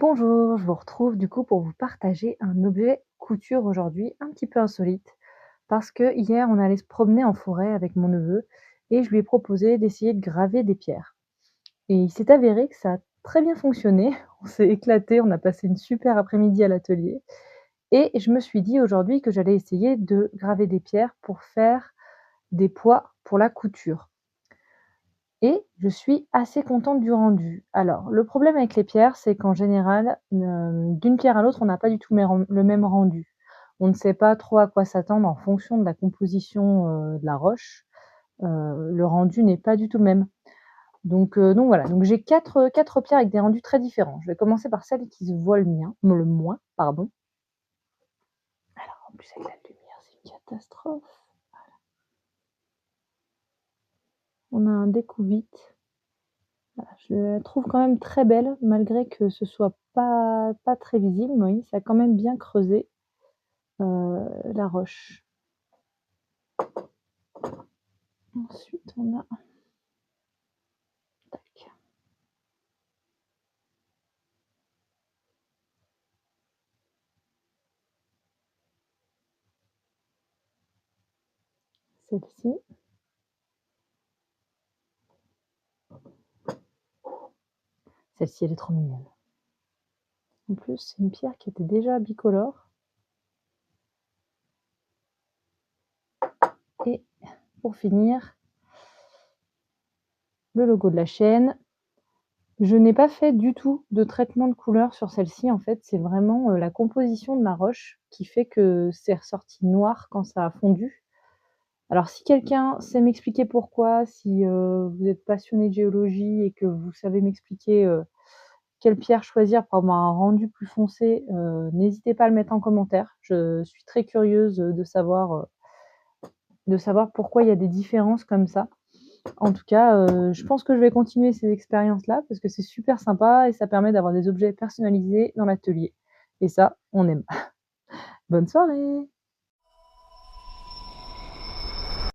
Bonjour, je vous retrouve du coup pour vous partager un objet couture aujourd'hui un petit peu insolite parce que hier on allait se promener en forêt avec mon neveu et je lui ai proposé d'essayer de graver des pierres. Et il s'est avéré que ça a très bien fonctionné, on s'est éclaté, on a passé une super après-midi à l'atelier et je me suis dit aujourd'hui que j'allais essayer de graver des pierres pour faire des poids pour la couture. Et je suis assez contente du rendu. Alors, le problème avec les pierres, c'est qu'en général, d'une pierre à l'autre, on n'a pas du tout le même rendu. On ne sait pas trop à quoi s'attendre en fonction de la composition, de la roche. Le rendu n'est pas du tout le même. Donc voilà, donc j'ai quatre pierres avec des rendus très différents. Je vais commencer par celle qui se voit le moins, pardon. Alors en plus avec la lumière, c'est une catastrophe. On a un découvite. Voilà, je la trouve quand même très belle, malgré que ce soit pas très visible. Oui, ça a quand même bien creusé, la roche. Ensuite, on a tac, celle-ci. Celle-ci, elle est trop mignonne. En plus, c'est une pierre qui était déjà bicolore. Et pour finir, le logo de la chaîne. Je n'ai pas fait du tout de traitement de couleur sur celle-ci. En fait, c'est vraiment, la composition de la roche qui fait que c'est ressorti noir quand ça a fondu. Alors si quelqu'un sait m'expliquer pourquoi, si, vous êtes passionné de géologie et que vous savez m'expliquer, quelle pierre choisir pour avoir un rendu plus foncé, n'hésitez pas à le mettre en commentaire. Je suis très curieuse, de savoir pourquoi il y a des différences comme ça. En tout cas, je pense que je vais continuer ces expériences-là parce que c'est super sympa et ça permet d'avoir des objets personnalisés dans l'atelier et ça, on aime. Bonne soirée!